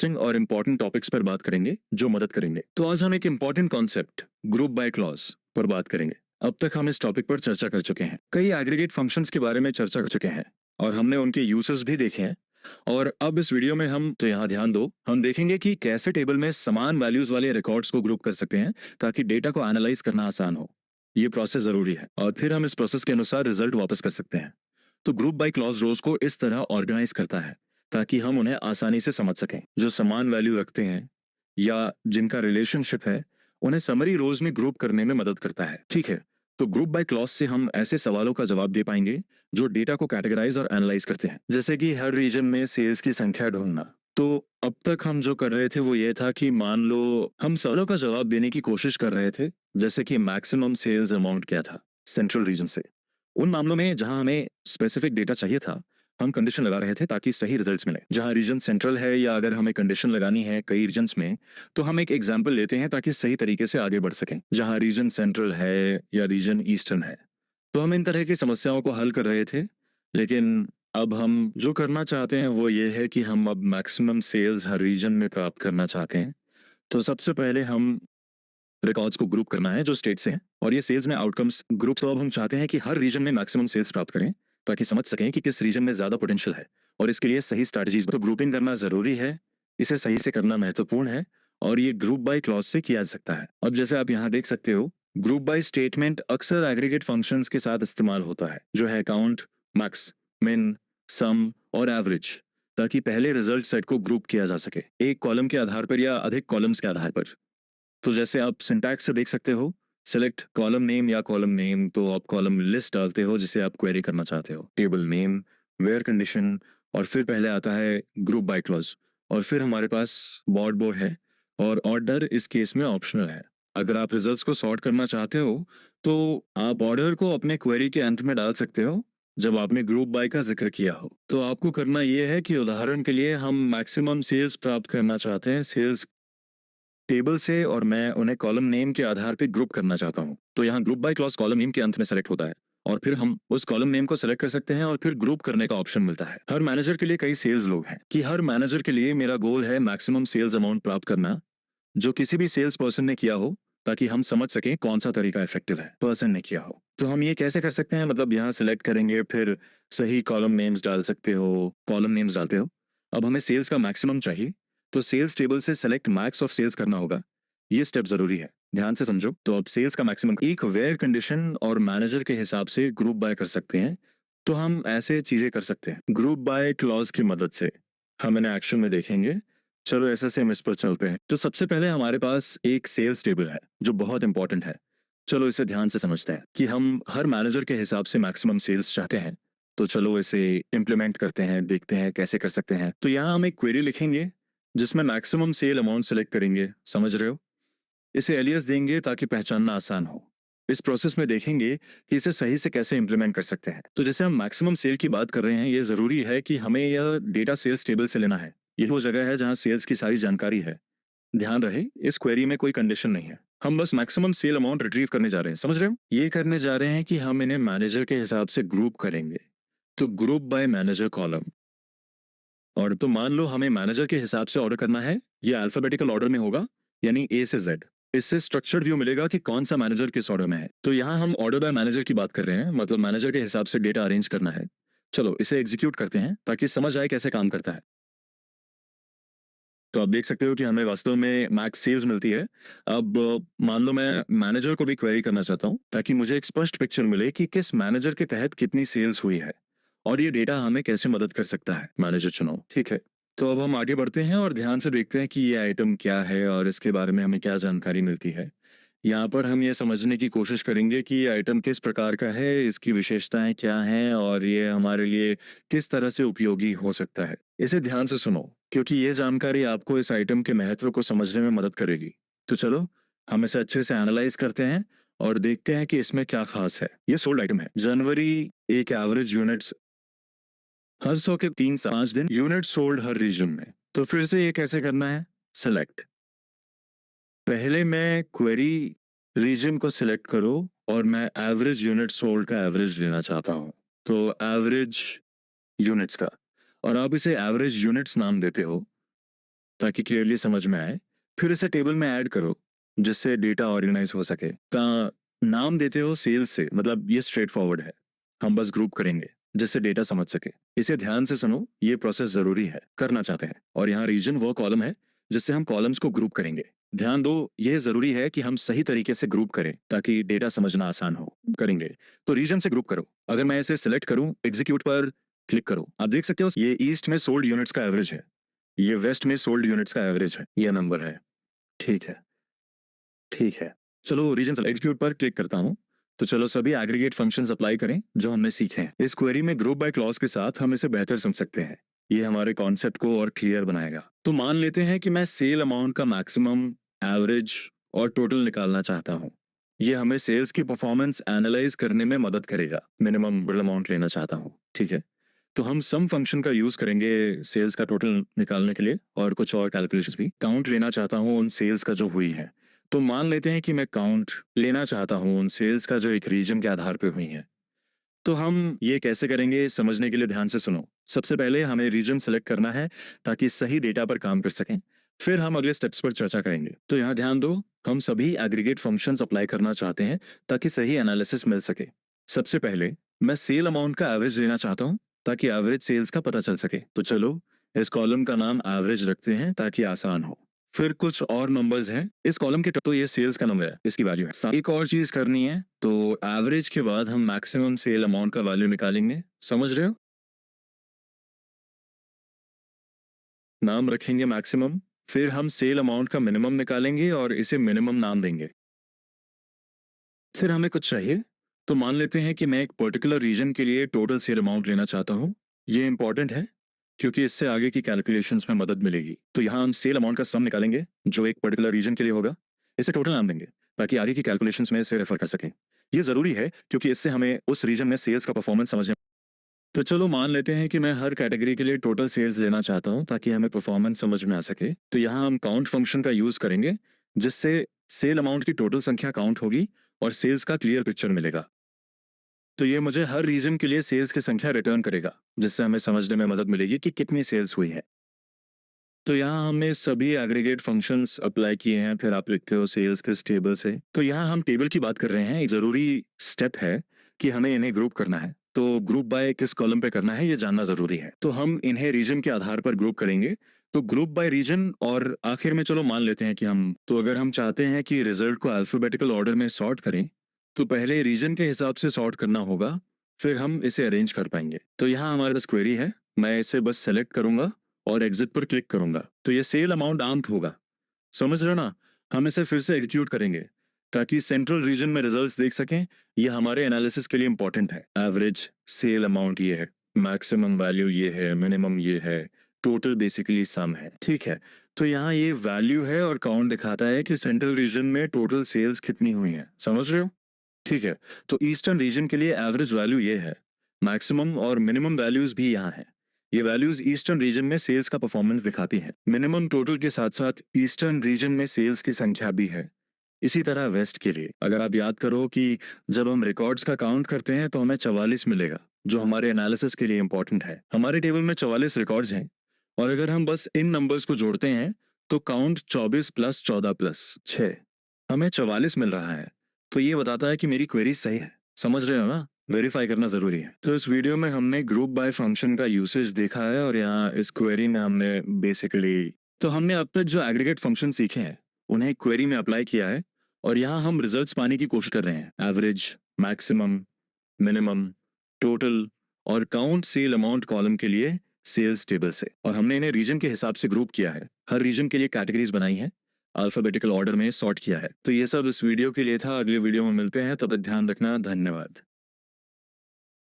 Interesting और important topics पर बात करेंगे जो मदद करेंगे। तो आज हम एक important concept group by clause पर बात करेंगे। अब तक हम इस टॉपिक पर चर्चा कर चुके हैं, कई एग्रीगेट फंक्शंस के बारे में चर्चा कर चुके हैं और हमने उनके यूसेस भी देखे हैं। और अब इस वीडियो में हम तो यहाँ ध्यान दो, हम देखेंगे कि कैसे टेबल में समान वैल्यूज वाले रिकॉर्ड्स को ग्रुप कर सकते हैं ताकि डेटा को एनालाइज करना आसान हो। ये प्रोसेस जरूरी है और फिर हम इस प्रोसेस के अनुसार रिजल्ट वापस कर सकते हैं। तो ग्रुप बाय क्लॉज रोज को इस तरह ऑर्गेनाइज करता है ताकि हम उन्हें आसानी से समझ सकें। जो समान वैल्यू रखते हैं या जिनका रिलेशनशिप है, उन्हें समरी रोज में ग्रुप करने में मदद करता है। ठीक है, तो ग्रुप बाय क्लॉज से हम ऐसे सवालों का जवाब दे पाएंगे जो डेटा को कैटेगराइज और एनालाइज करते हैं, जैसे कि हर रीजन में सेल्स की संख्या ढूंढना। तो अब तक हम जो कर रहे थे वो ये था कि मान लो हम सवालों का जवाब देने की कोशिश कर रहे थे, जैसे कि मैक्सिमम सेल्स अमाउंट क्या था सेंट्रल रीजन से। उन मामलों में जहां हमें स्पेसिफिक डेटा चाहिए था, हम कंडीशन लगा रहे थे ताकि सही रिजल्ट्स मिले। जहां रीजन सेंट्रल है या अगर हमें कंडीशन लगानी है कई रीजन्स में, तो हम एक एग्जाम्पल लेते हैं ताकि सही तरीके से आगे बढ़ सकें। जहां रीजन सेंट्रल है या रीजन ईस्टर्न है, तो हम इन तरह की समस्याओं को हल कर रहे थे। लेकिन अब हम जो करना चाहते हैं वो ये है कि हम अब मैक्सिमम सेल्स हर रीजन में प्राप्त करना चाहते हैं। तो सबसे पहले हम रिकॉर्ड्स को ग्रुप करना है जो स्टेट से हैं, और ये सेल्स में आउटकम्स ग्रुप। तो अब हम चाहते हैं कि हर रीजन में मैक्सिमम सेल्स प्राप्त करें ताकि समझ सकें कि किस रीजन में ज्यादा पोटेंशियल है, और इसके लिए सही स्ट्रैटेजीज। तो ग्रुपिंग करना जरूरी है, इसे सही से करना महत्वपूर्ण है, और ये ग्रुप बाय क्लॉज से किया जा सकता है। अब जैसे आप यहाँ देख सकते हो, ग्रुप बाय स्टेटमेंट अक्सर एग्रीगेट फंक्शंस के साथ इस्तेमाल होता है, जो है काउंट, मैक्स, मिन, सम और एवरेज, ताकि पहले रिजल्ट सेट को ग्रुप किया जा सके एक कॉलम के आधार पर या अधिक कॉलम्स के आधार पर। तो जैसे आप सिंटैक्स से देख सकते हो, सेलेक्ट कॉलम नेम या कॉलम नेम, तो आप कॉलम लिस्ट डालते हो जिसे आप क्वेरी करना चाहते हो, टेबल नेम, वेयर कंडीशन, और फिर पहले आता है ग्रुप बाय क्लॉज, और फिर हमारे पास बॉर्ड बो है, और ऑर्डर इस केस में ऑप्शनल है। अगर आप रिजल्ट्स को सॉर्ट करना चाहते हो तो आप ऑर्डर को अपने क्वेरी के अंत में डाल सकते हो जब आपने ग्रुप बाय का जिक्र किया हो। तो आपको करना यह है कि उदाहरण के लिए हम मैक्सिमम सेल्स प्राप्त करना चाहते हैं सेल्स टेबल से, और मैं उन्हें कॉलम नेम के आधार पर ग्रुप करना चाहता हूँ। तो यहाँ group by clause column name के अंत में सेलेक्ट होता है, और फिर हम उस कॉलम नेम को सेलेक्ट कर सकते हैं और फिर ग्रुप करने का ऑप्शन मिलता है। हर मैनेजर के लिए कई सेल्स लोग हैं कि हर मैनेजर के लिए मेरा गोल है मैक्सिमम सेल्स अमाउंट प्राप्त करना जो किसी भी सेल्स पर्सन ने किया हो, ताकि हम समझ सकें कौन सा तरीका इफेक्टिव है पर्सन ने किया हो। तो हम ये कैसे कर सकते हैं, मतलब यहाँ सिलेक्ट करेंगे, फिर सही कॉलम नेम्स डाल सकते हो, कॉलम नेम्स डालते हो। अब हमें सेल्स का मैक्सिमम चाहिए, तो सेल्स टेबल से सेलेक्ट मैक्स ऑफ सेल्स करना होगा। ये स्टेप जरूरी है, ध्यान से समझो। तो अब सेल्स का मैक्सिमम एक वेयर कंडीशन और मैनेजर के हिसाब से ग्रुप बाय कर सकते हैं। तो हम ऐसे चीजें कर सकते हैं ग्रुप बाय क्लॉज की मदद से, हम इन्हें एक्शन में देखेंगे। चलो ऐसे से हम इस पर चलते हैं। तो सबसे पहले हमारे पास एक सेल्स टेबल है जो बहुत इंपॉर्टेंट है। चलो इसे ध्यान से समझते हैं कि हम हर मैनेजर के हिसाब से मैक्सिमम सेल्स चाहते हैं। तो चलो इसे इम्प्लीमेंट करते हैं, देखते हैं कैसे कर सकते हैं। तो यहाँ हम एक क्वेरी लिखेंगे जिसमें मैक्सिमम सेल अमाउंट सेलेक्ट करेंगे, समझ रहे हो। इसे एलियस देंगे ताकि पहचानना आसान हो। इस प्रोसेस में देखेंगे कि इसे सही से कैसे इंप्लीमेंट कर सकते हैं। तो जैसे हम मैक्सिमम सेल की बात कर रहे हैं, ये जरूरी है कि हमें यह डेटा सेल्स टेबल से लेना है। ये वो जगह है जहां सेल्स की सारी जानकारी है। ध्यान रहे, इस क्वेरी में कोई कंडीशन नहीं है, हम बस मैक्सिमम सेल अमाउंट रिट्रीव करने जा रहे हैं, समझ रहे हो। ये करने जा रहे हैं कि हम इन्हें मैनेजर के हिसाब से ग्रुप करेंगे। तो ग्रुप बाय मैनेजर कॉलम, और तो मान लो हमें मैनेजर के हिसाब से ऑर्डर करना है, ये अल्फाबेटिकल ऑर्डर में होगा, यानी ए से जेड। इससे स्ट्रक्चर्ड व्यू मिलेगा कि कौन सा मैनेजर किस ऑर्डर में है। तो यहाँ हम ऑर्डर बाय मैनेजर की बात कर रहे हैं, मतलब मैनेजर के हिसाब से डेटा अरेंज करना है। चलो इसे एग्जीक्यूट करते हैं ताकि समझ आए कैसे काम करता है। तो आप देख सकते हो कि हमें वास्तव में मैक्स सेल्स मिलती है। अब मान लो मैं मैनेजर को भी क्वेरी करना चाहता हूँ ताकि मुझे एक स्पष्ट पिक्चर मिले कि किस मैनेजर के तहत कितनी सेल्स हुई है, और ये डेटा हमें कैसे मदद कर सकता है। मैनेजर चुनो, ठीक है। तो अब हम आगे बढ़ते हैं और ध्यान से देखते हैं कि ये आइटम क्या है और इसके बारे में हमें क्या जानकारी मिलती है। यहाँ पर हम ये समझने की कोशिश करेंगे कि ये आइटम किस प्रकार का है, इसकी विशेषताएं क्या हैं, और ये हमारे लिए किस तरह से उपयोगी हो सकता है। इसे ध्यान से सुनो, क्योंकि ये जानकारी आपको इस आइटम के महत्व को समझने में मदद करेगी। तो चलो हम इसे अच्छे से एनालाइज करते हैं और देखते हैं कि इसमें क्या खास है। ये सोल्ड आइटम है। जनवरी एक एवरेज यूनिट्स, हर 100 के 3 से 5 दिन यूनिट सोल्ड हर रीजन में। तो फिर से ये कैसे करना है, सेलेक्ट। पहले मैं क्वेरी रीजन को सिलेक्ट करो, और मैं एवरेज यूनिट सोल्ड का एवरेज लेना चाहता हूँ। तो एवरेज यूनिट्स का, और आप इसे एवरेज यूनिट्स नाम देते हो ताकि क्लियरली समझ में आए। फिर इसे टेबल में ऐड करो जिससे डेटा ऑर्गेनाइज हो सके। का नाम देते हो सेल्स से, मतलब ये स्ट्रेट फॉरवर्ड है। हम बस ग्रुप करेंगे जिससे डेटा समझ सके। इसे ध्यान से सुनो, ये प्रोसेस जरूरी है, करना चाहते हैं। और यहाँ रीजन वो कॉलम है जिससे हम कॉलम्स को ग्रुप करेंगे। ध्यान दो, यह जरूरी है कि हम सही तरीके से ग्रुप करें ताकि डेटा समझना आसान हो। करेंगे तो रीजन से ग्रुप करो। अगर मैं इसे सिलेक्ट करूं, एग्जीक्यूट पर क्लिक करो, आप देख सकते हो ये ईस्ट में सोल्ड यूनिट्स का एवरेज है, ये वेस्ट में सोल्ड यूनिट्स का एवरेज है, ये नंबर है। ठीक है, ठीक है। चलो रीजन एग्जीक्यूट पर क्लिक करता हूं। तो चलो सभी एग्रीगेट फंक्शंस अप्लाई करें जो हमने सीखे हैं। इस क्वेरी में ग्रुप बाय क्लॉज के साथ हम इसे बेहतर समझ सकते हैं। ये हमारे कॉन्सेप्ट को और क्लियर बनाएगा। तो मान लेते हैं कि मैं सेल अमाउंट का मैक्सिमम, एवरेज और टोटल निकालना चाहता हूँ। ये हमें सेल्स की परफॉर्मेंस एनालाइज करने में मदद करेगा। मिनिमम बिल अमाउंट लेना चाहता हूँ, ठीक है। तो हम सम फंक्शन का यूज करेंगे सेल्स का टोटल निकालने के लिए, और कुछ और कैलकुलेशंस भी। काउंट लेना चाहता हूँ उन सेल्स का जो हुई है। तो मान लेते हैं कि मैं काउंट लेना चाहता हूँ उन सेल्स का जो एक रीजन के आधार पे हुई है। तो हम ये कैसे करेंगे, समझने के लिए ध्यान से सुनो। सबसे पहले हमें रीजन सेलेक्ट करना है ताकि सही डेटा पर काम कर सकें। फिर हम अगले स्टेप्स पर चर्चा करेंगे। तो यहाँ ध्यान दो, हम सभी एग्रीगेट फंक्शंस अप्लाई करना चाहते हैं ताकि सही एनालिसिस मिल सके। सबसे पहले मैं सेल अमाउंट का एवरेज लेना चाहता हूँ ताकि एवरेज सेल्स का पता चल सके। तो चलो इस कॉलम का नाम एवरेज रखते हैं ताकि आसान हो। फिर कुछ और नंबर्स हैं इस कॉलम के, तो ये सेल्स का नंबर है, इसकी वैल्यू है। एक और चीज करनी है, तो एवरेज के बाद हम मैक्सिमम सेल अमाउंट का वैल्यू निकालेंगे। समझ रहे हो? नाम रखेंगे मैक्सिमम, फिर हम सेल अमाउंट का मिनिमम निकालेंगे और इसे मिनिमम नाम देंगे। फिर हमें कुछ चाहिए, तो मान लेते हैं कि मैं एक पर्टिकुलर रीजन के लिए टोटल सेल अमाउंट लेना चाहता हूँ। ये इंपॉर्टेंट है क्योंकि इससे आगे की कैलकुलेशंस में मदद मिलेगी। तो यहाँ हम सेल अमाउंट का सम निकालेंगे जो एक पर्टिकुलर रीजन के लिए होगा। इसे टोटल नाम देंगे ताकि आगे की कैलकुलेशंस में इसे रेफर कर सकें। ये जरूरी है क्योंकि इससे हमें उस रीजन में सेल्स का परफॉर्मेंस समझने। तो चलो मान लेते हैं कि मैं हर कैटेगरी के लिए टोटल सेल्स लेना चाहता हूं ताकि हमें परफॉर्मेंस समझ में आ सके। तो यहाँ हम काउंट फंक्शन का यूज करेंगे जिससे सेल अमाउंट की टोटल संख्या काउंट होगी और सेल्स का क्लियर पिक्चर मिलेगा। तो ये मुझे हर रीजन के लिए सेल्स की संख्या रिटर्न करेगा जिससे हमें समझने में मदद मिलेगी कि कितनी सेल्स हुई है। तो यहाँ हमने सभी एग्रीगेट फंक्शंस अप्लाई किए हैं। फिर आप लिखते हो सेल्स किस टेबल से। तो यहाँ हम टेबल की बात कर रहे हैं। एक जरूरी स्टेप है कि हमें इन्हें ग्रुप करना है। तो ग्रुप बाय किस कॉलम पे करना है ये जानना जरूरी है। तो हम इन्हें रीजन के आधार पर ग्रुप करेंगे। तो ग्रुप बाय रीजन, और आखिर में चलो मान लेते हैं कि हम, तो अगर हम चाहते हैं कि रिजल्ट को अल्फाबेटिकल ऑर्डर में सॉर्ट करें तो पहले रीजन के हिसाब से सॉर्ट करना होगा, फिर हम इसे अरेंज कर पाएंगे। तो यहाँ हमारे पास क्वेरी है, मैं इसे बस सेलेक्ट करूंगा और एग्जिट पर क्लिक करूंगा तो ये सेल अमाउंट आंत होगा। समझ रहे हो ना? हम इसे फिर से एग्जीक्यूट करेंगे ताकि सेंट्रल रीजन में रिजल्ट्स देख सकें। ये हमारे एनालिसिस के लिए इंपॉर्टेंट है। एवरेज सेल अमाउंट ये है, मैक्सिमम वैल्यू ये है, मिनिमम ये है, टोटल बेसिकली सम है। ठीक है, तो यहाँ ये वैल्यू है और काउंट दिखाता है कि सेंट्रल रीजन में टोटल सेल्स कितनी हुई है। समझ रहे हो? ठीक है, तो ईस्टर्न रीजन के लिए एवरेज वैल्यू ये है, मैक्सिमम और मिनिमम वैल्यूज भी यहाँ है। ये वैल्यूज ईस्टर्न रीजन में सेल्स का परफॉर्मेंस दिखाती हैं। मिनिमम टोटल के साथ साथ ईस्टर्न रीजन में सेल्स की संख्या भी है। इसी तरह वेस्ट के लिए अगर आप याद करो कि जब हम रिकॉर्ड्स का काउंट करते हैं तो हमें 44 मिलेगा, जो हमारे एनालिसिस के लिए इंपॉर्टेंट है। हमारे टेबल में 44 रिकॉर्ड्स हैं और अगर हम बस इन नंबर्स को जोड़ते हैं तो काउंट 24 प्लस 14 प्लस 6, हमें 44 मिल रहा है। तो ये बताता है कि मेरी क्वेरी सही है। समझ रहे हो ना? वेरीफाई करना जरूरी है। तो इस वीडियो में हमने ग्रुप बाय फंक्शन का यूसेज देखा है और यहाँ इस क्वेरी में हमने बेसिकली, तो हमने अब तक जो एग्रीगेट फंक्शन सीखे हैं उन्हें क्वेरी में अप्लाई किया है और यहाँ हम रिजल्ट्स पाने की कोशिश कर रहे हैं। एवरेज, मैक्सिमम, मिनिमम, टोटल और काउंट सेल अमाउंट कॉलम के लिए सेल्स टेबल से, और हमने इन्हें रीजन के हिसाब से ग्रुप किया है। हर रीजन के लिए कैटेगरीज बनाई हैं, अल्फाबेटिकल ऑर्डर में सॉर्ट किया है। तो ये सब इस वीडियो के लिए था। अगले वीडियो में मिलते हैं, तब तक ध्यान रखना। धन्यवाद।